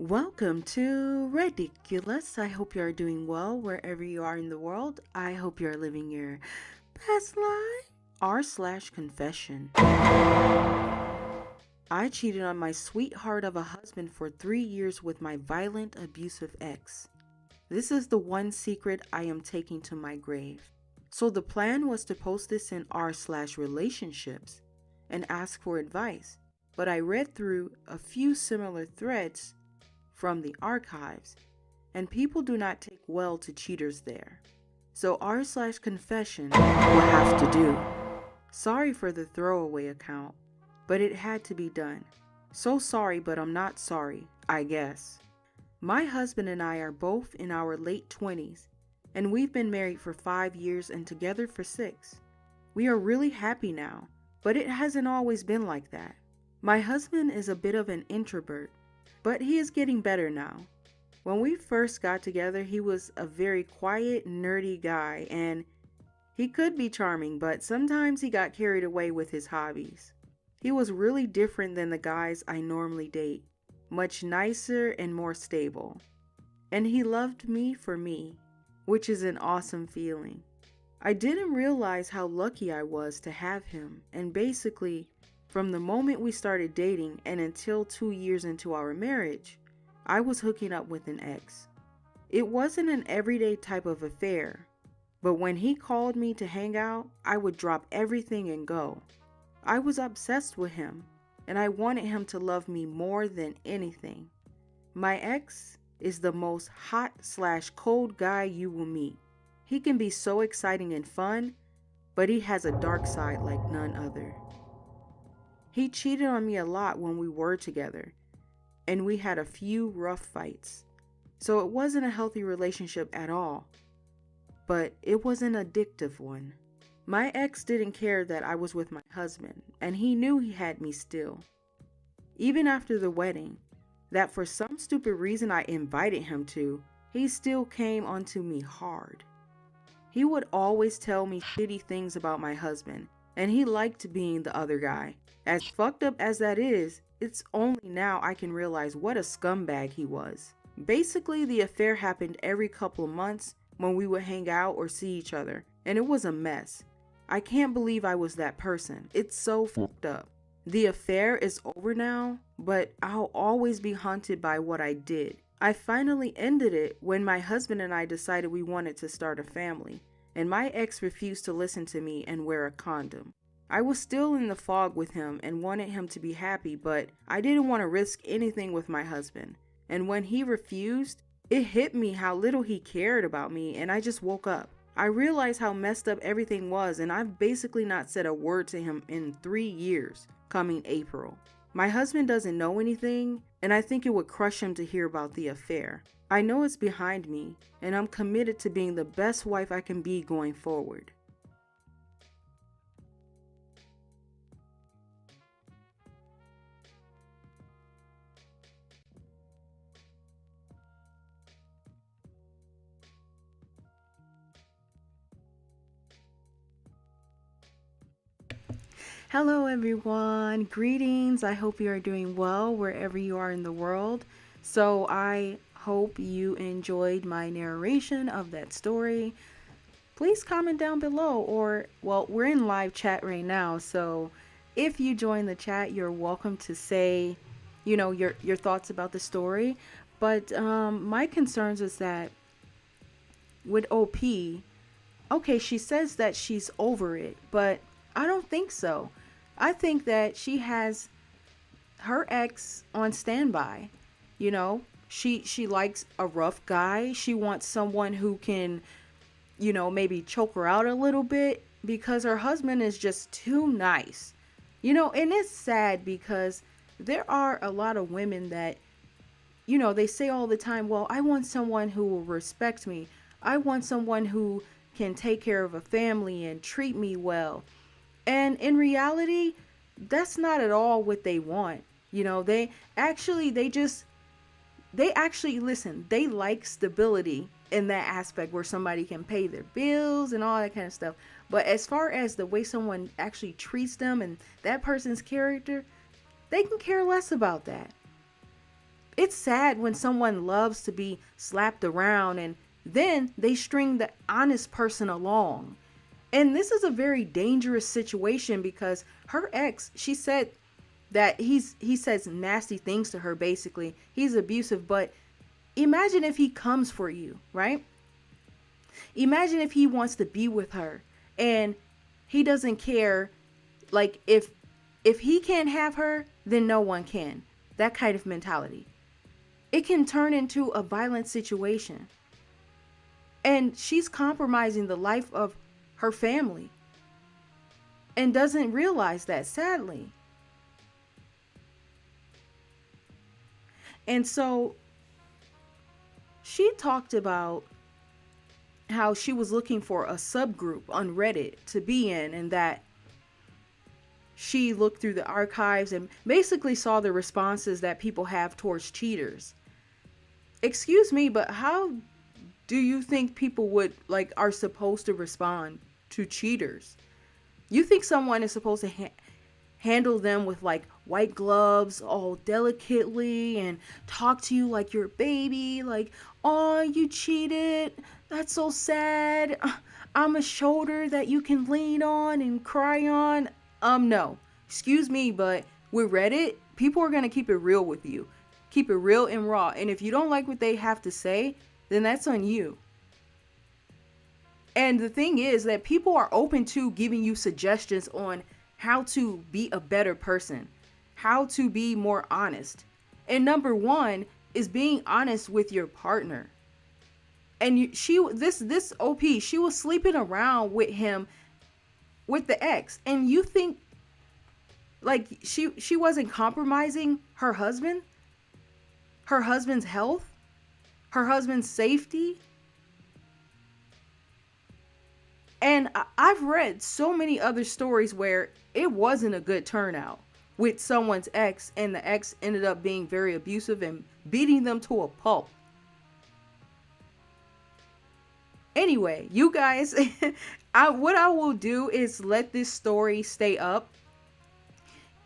Welcome to Ridiculous. I hope you are doing well wherever you are in the world. I hope you are living your best life. R/confession. I cheated on my sweetheart of a husband for 3 years with my violent, abusive ex. This is the one secret I am taking to my grave. So the plan was to post this in r/relationships and ask for advice. But I read through a few similar threads from the archives, and people do not take well to cheaters there. So r/confession will have to do. Sorry for the throwaway account, but it had to be done. So sorry, but I'm not sorry, I guess. My husband and I are both in our late 20s, and we've been married for 5 years and together for 6. We are really happy now, but it hasn't always been like that. My husband is a bit of an introvert, but he is getting better now. When we first got together, he was a very quiet, nerdy guy, and he could be charming, but sometimes he got carried away with his hobbies. He was really different than the guys I normally date, much nicer and more stable. And he loved me for me, which is an awesome feeling. I didn't realize how lucky I was to have him, and basically, from the moment we started dating and until 2 years into our marriage, I was hooking up with an ex. It wasn't an everyday type of affair, but when he called me to hang out, I would drop everything and go. I was obsessed with him, and I wanted him to love me more than anything. My ex is the most hot/cold guy you will meet. He can be so exciting and fun, but he has a dark side like none other. He cheated on me a lot when we were together, and we had a few rough fights. So it wasn't a healthy relationship at all, but it was an addictive one. My ex didn't care that I was with my husband, and he knew he had me still. Even after the wedding, that for some stupid reason I invited him to, he still came onto me hard. He would always tell me shitty things about my husband, and he liked being the other guy. As fucked up as that is, it's only now I can realize what a scumbag he was. Basically, the affair happened every couple of months when we would hang out or see each other, and it was a mess. I can't believe I was that person. It's so fucked up. The affair is over now, but I'll always be haunted by what I did. I finally ended it when my husband and I decided we wanted to start a family, and my ex refused to listen to me and wear a condom. I was still in the fog with him and wanted him to be happy, but I didn't want to risk anything with my husband. And when he refused, it hit me how little he cared about me, and I just woke up. I realized how messed up everything was, and I've basically not said a word to him in 3 years, coming April. My husband doesn't know anything, and I think it would crush him to hear about the affair. I know it's behind me, and I'm committed to being the best wife I can be going forward. Hello everyone, greetings. I hope you are doing well wherever you are in the world. So I hope you enjoyed my narration of that story. Please comment down below, or well, we're in live chat right now, so if you join the chat, you're welcome to say, your thoughts about the story. But my concerns is that with OP, okay, she says that she's over it, but I don't think so. I think that she has her ex on standby. She likes a rough guy. She wants someone who can, maybe choke her out a little bit because her husband is just too nice. And it's sad because there are a lot of women that, they say all the time, well, I want someone who will respect me. I want someone who can take care of a family and treat me well. And in reality, that's not at all what they want. They actually listen, they like stability in that aspect where somebody can pay their bills and all that kind of stuff. But as far as the way someone actually treats them and that person's character, they can care less about that. It's sad when someone loves to be slapped around and then they string the honest person along. And this is a very dangerous situation because her ex, she said that he says nasty things to her basically. He's abusive, but imagine if he comes for you, right? Imagine if he wants to be with her and he doesn't care, like if he can't have her, then no one can. That kind of mentality. It can turn into a violent situation. And she's compromising the life of her family and doesn't realize that, sadly. And so she talked about how she was looking for a subgroup on Reddit to be in, and that she looked through the archives and basically saw the responses that people have towards cheaters. Excuse me, but how do you think people are supposed to respond to cheaters? You think someone is supposed to handle them with like white gloves, all delicately, and talk to you like you're a baby, like, oh, you cheated, that's so sad, I'm a shoulder that you can lean on and cry on? No, excuse me, but with Reddit, people are gonna keep it real with you, keep it real and raw, and if you don't like what they have to say, then that's on you. And the thing is that people are open to giving you suggestions on how to be a better person, how to be more honest. And number one is being honest with your partner. And this OP, she was sleeping around with him, with the ex. And you think like she wasn't compromising her husband, her husband's health, her husband's safety? And I've read so many other stories where it wasn't a good turnout with someone's ex, and the ex ended up being very abusive and beating them to a pulp. Anyway, you guys, what I will do is let this story stay up.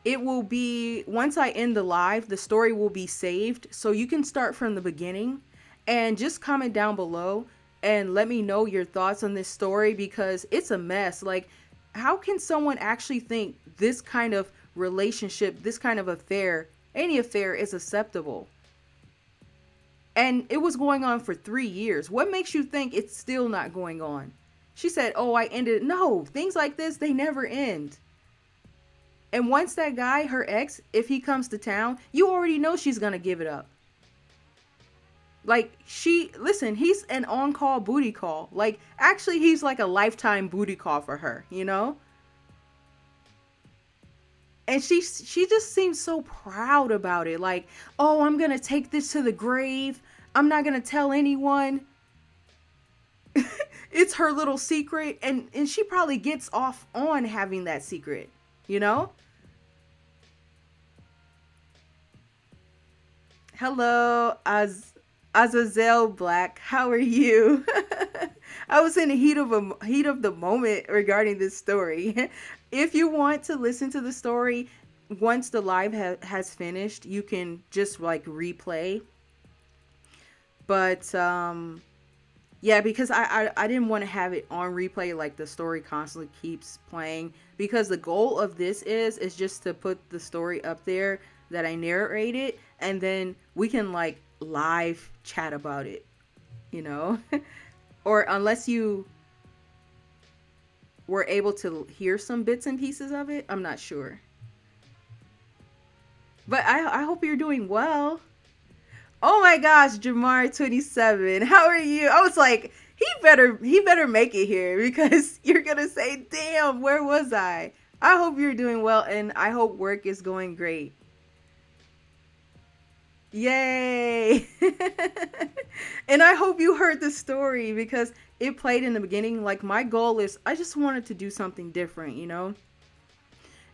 It will be, once I end the live, the story will be saved. So you can start from the beginning and just comment down below and let me know your thoughts on this story, because it's a mess. Like, how can someone actually think this kind of relationship, this kind of affair, any affair is acceptable? And it was going on for 3 years. What makes you think it's still not going on? She said, oh, I ended it. No, things like this, they never end. And once that guy, her ex, if he comes to town, you already know she's going to give it up. Like, listen, he's an on-call booty call. Like, actually, he's like a lifetime booty call for her, you know? And she just seems so proud about it. Like, oh, I'm going to take this to the grave. I'm not going to tell anyone. It's her little secret. And she probably gets off on having that secret, you know? Hello, Azazel Black, how are you? I was in the heat of the moment regarding this story. If you want to listen to the story once the live has finished, you can just like replay. But yeah, because I didn't want to have it on replay, like the story constantly keeps playing, because the goal of this is just to put the story up there that I narrated, and then we can like live chat about it, you know? Or unless you were able to hear some bits and pieces of it, I'm not sure. But I hope you're doing well. Oh my gosh, Jamar27, how are you? I was like, he better make it here, because you're gonna say, damn, where was I? I hope you're doing well, and I hope work is going great. Yay. And I hope you heard the story, because it played in the beginning. Like, my goal is, I just wanted to do something different, you know?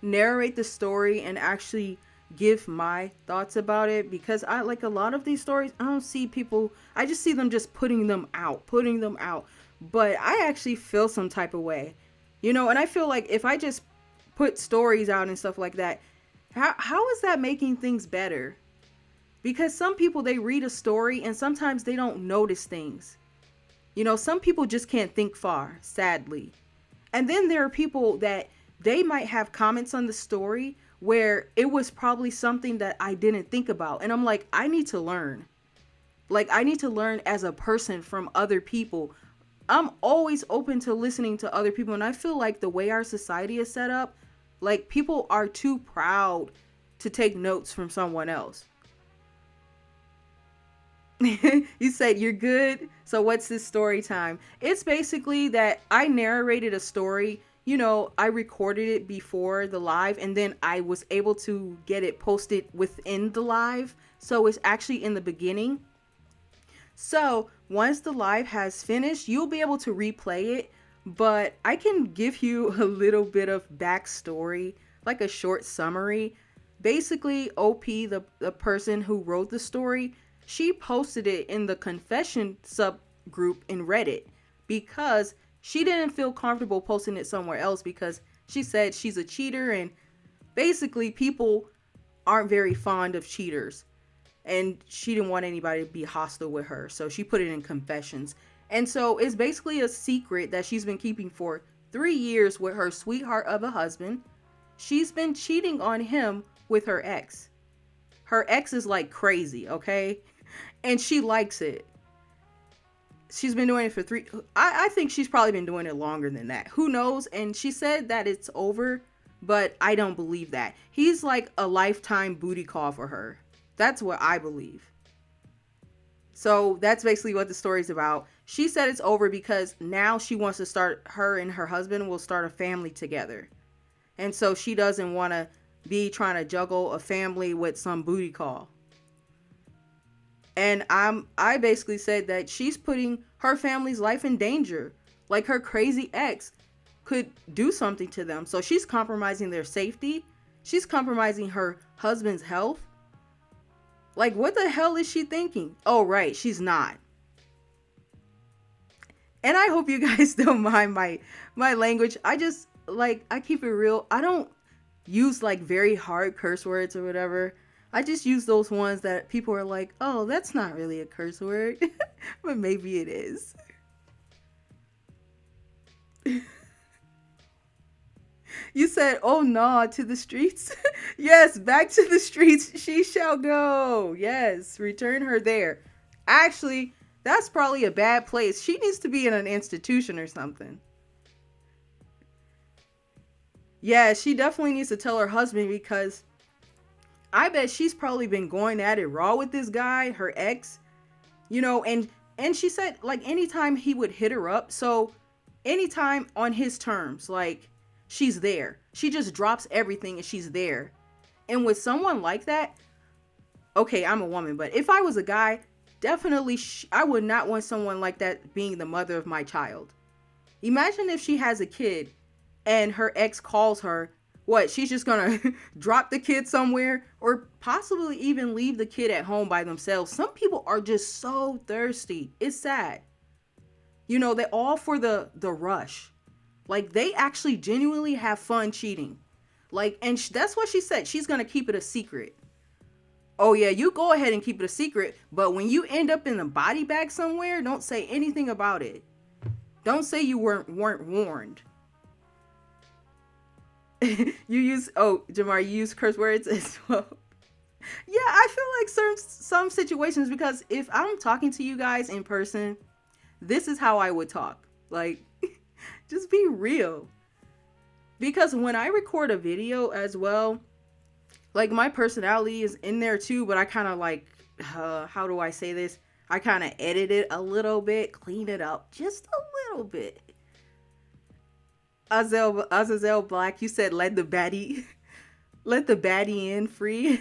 Narrate the story and actually give my thoughts about it, because I like a lot of these stories, I don't see people, I just see them just putting them out, but I actually feel some type of way, you know? And I feel like if I just put stories out and stuff like that, how is that making things better? Because some people, they read a story and sometimes they don't notice things. You know, some people just can't think far, sadly. And then there are people that they might have comments on the story where it was probably something that I didn't think about. And I'm like, I need to learn. Like, I need to learn as a person from other people. I'm always open to listening to other people. And I feel like the way our society is set up, like, people are too proud to take notes from someone else. You said you're good. So what's this story time? It's basically that I narrated a story. You know, I recorded it before the live and then I was able to get it posted within the live. So it's actually in the beginning. So once the live has finished, you'll be able to replay it. But I can give you a little bit of backstory, like a short summary. Basically, OP, the person who wrote the story, she posted it in the confession subgroup in Reddit because she didn't feel comfortable posting it somewhere else because she said she's a cheater and basically people aren't very fond of cheaters. And she didn't want anybody to be hostile with her. So she put it in confessions. And so it's basically a secret that she's been keeping for 3 years with her sweetheart of a husband. She's been cheating on him with her ex. Her ex is like crazy, okay? And she likes it. She's been doing it for I think she's probably been doing it longer than that. Who knows? And she said that it's over, but I don't believe that. He's like a lifetime booty call for her. That's what I believe. So that's basically what the story's about. She said it's over because now she wants to start, her and her husband will start a family together. And so she doesn't want to be trying to juggle a family with some booty call. And I basically said that she's putting her family's life in danger. Like her crazy ex could do something to them. So she's compromising their safety. She's compromising her husband's health. Like, what the hell is she thinking? Oh, right. She's not. And I hope you guys don't mind my language. I just, like, I keep it real. I don't use, like, very hard curse words or whatever. I just use those ones that people are like, oh, that's not really a curse word. But maybe it is. You said, oh no, to the streets. Yes, back to the streets she shall go. Yes, return her there. Actually, that's probably a bad place. She needs to be in an institution or something. Yeah, she definitely needs to tell her husband because I bet she's probably been going at it raw with this guy, her ex. You know, and she said, like, anytime he would hit her up, so anytime on his terms, like, she's there. She just drops everything and she's there. And with someone like that, okay, I'm a woman, but if I was a guy, definitely I would not want someone like that being the mother of my child. Imagine if she has a kid and her ex calls her. What, she's just gonna drop the kid somewhere or possibly even leave the kid at home by themselves. Some people are just so thirsty. It's sad. You know, they're all for the rush. Like, they actually genuinely have fun cheating. Like, and that's what she said. She's gonna keep it a secret. Oh yeah, you go ahead and keep it a secret. But when you end up in a body bag somewhere, don't say anything about it. Don't say you weren't warned. You use, oh, Jamar, you use curse words as well. Yeah, I feel like some situations, because if I'm talking to you guys in person, this is how I would talk. Like, just be real. Because when I record a video as well, like, my personality is in there too, but I kind of like, how do I say this? I kind of edit it a little bit, clean it up just a little bit. Azazel Black, you said let the baddie in free.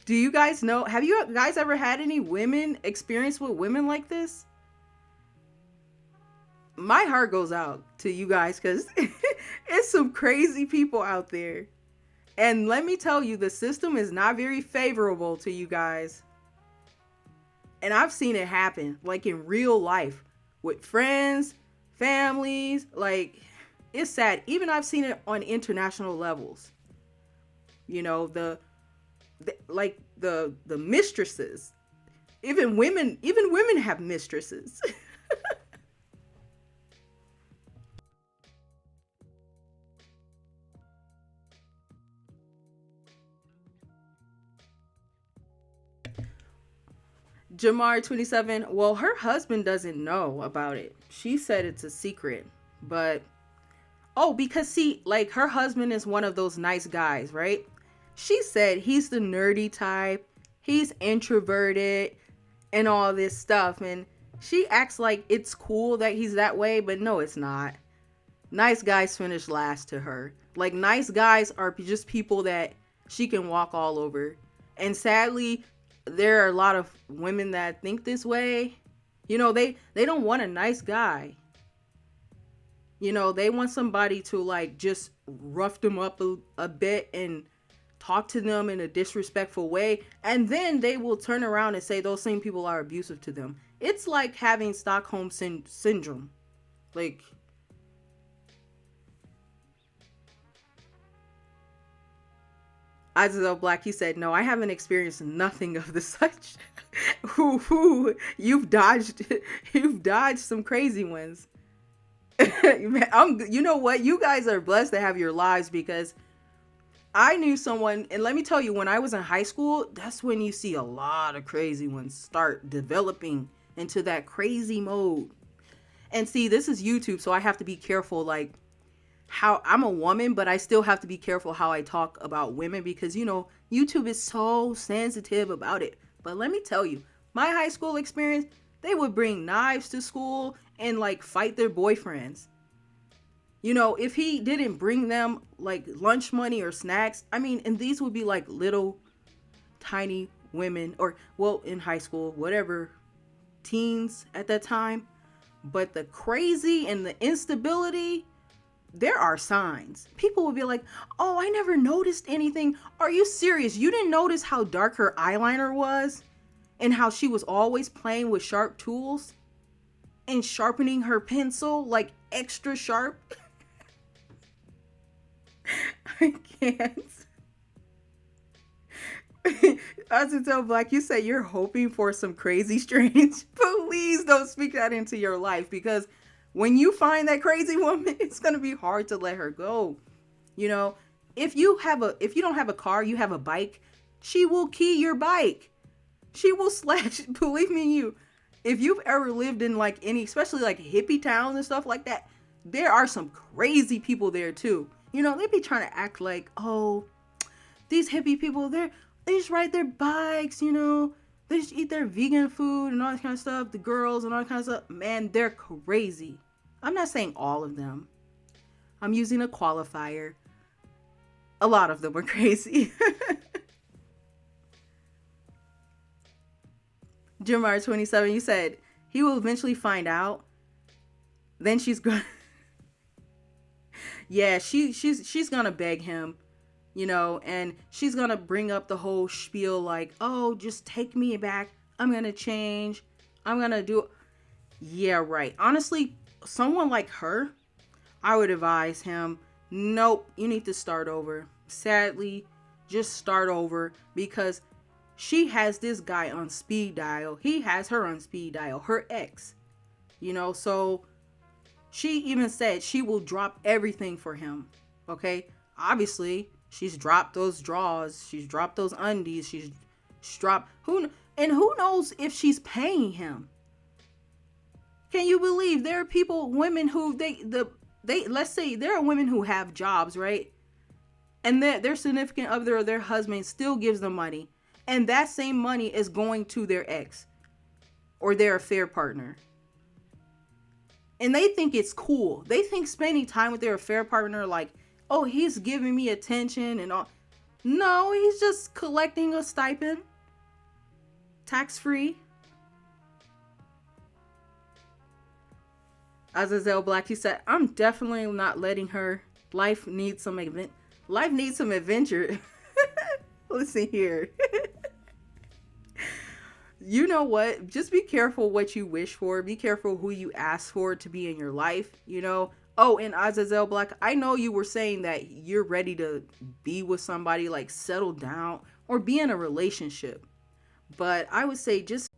Do you guys know, have you guys ever had any women experience with women like this? My heart goes out to you guys because it's some crazy people out there. And let me tell you, the system is not very favorable to you guys. And I've seen it happen, like in real life, with friends, families, like, It's sad. Even I've seen it on international levels. You know, the mistresses. Even women have mistresses. Jamar 27. Well, her husband doesn't know about it. She said it's a secret. But oh, because see, like her husband is one of those nice guys, right? She said he's the nerdy type. He's introverted and all this stuff, and she acts like it's cool that he's that way, but no, it's not. Nice guys finish last to her. Like, nice guys are just people that she can walk all over. And sadly, there are a lot of women that think this way. You know, they don't want a nice guy. You know, they want somebody to like just rough them up a bit and talk to them in a disrespectful way, and then they will turn around and say those same people are abusive to them. It's like having Stockholm syndrome. Like, Isabel Black, he said, no, I haven't experienced nothing of the such. You've dodged some crazy ones. You know what? You guys are blessed to have your lives, because I knew someone, and let me tell you, when I was in high school, that's when you see a lot of crazy ones start developing into that crazy mode. And see, this is YouTube, so I have to be careful, like, how I'm a woman, but I still have to be careful how I talk about women, because, you know, YouTube is so sensitive about it. But let me tell you, my high school experience, they would bring knives to school and like fight their boyfriends. You know, if he didn't bring them like lunch money or snacks, I mean, and these would be like little tiny women, or, well, in high school, whatever, teens at that time. But the crazy and the instability, there are signs. People will be like, oh, I never noticed anything. Are you serious? You didn't notice how dark her eyeliner was and how she was always playing with sharp tools and sharpening her pencil like extra sharp? I can't. Untitled Black, you say you're hoping for some crazy strange. Please don't speak that into your life, because when you find that crazy woman, it's going to be hard to let her go. You know, if you don't have a car, you have a bike, she will key your bike. She will slash, believe me, if you've ever lived in like any, especially like hippie towns and stuff like that, there are some crazy people there too. You know, they be trying to act like, oh, these hippie people, they just ride their bikes, you know, they just eat their vegan food and all that kind of stuff. The girls and all that kind of stuff, man, they're crazy. I'm not saying all of them. I'm using a qualifier. A lot of them are crazy. Jeremiah 27, you said he will eventually find out. Then she's going. Yeah, she's gonna beg him, you know, and she's gonna bring up the whole spiel like, oh, just take me back. I'm gonna change. I'm gonna do. Yeah, right. Honestly, someone like her, I would advise him, nope, you need to start over. Sadly, just start over, because she has this guy on speed dial. He has her on speed dial, her ex, you know, so she even said she will drop everything for him. Okay. Obviously, she's dropped those drawers. She's dropped those undies. She's dropped who knows if she's paying him. Can you believe there are people, women who they let's say there are women who have jobs, right? And their significant other or their husband still gives them money. And that same money is going to their ex or their affair partner. And they think it's cool. They think spending time with their affair partner, like, oh, he's giving me attention and all. No, he's just collecting a stipend. Tax-free. Azazel Black, he said, I'm definitely not letting her. Life needs some adventure. Listen here. You know what? Just be careful what you wish for. Be careful who you ask for to be in your life. You know, Oh, and Azazel Black, I know you were saying that you're ready to be with somebody, like settle down or be in a relationship. But I would say just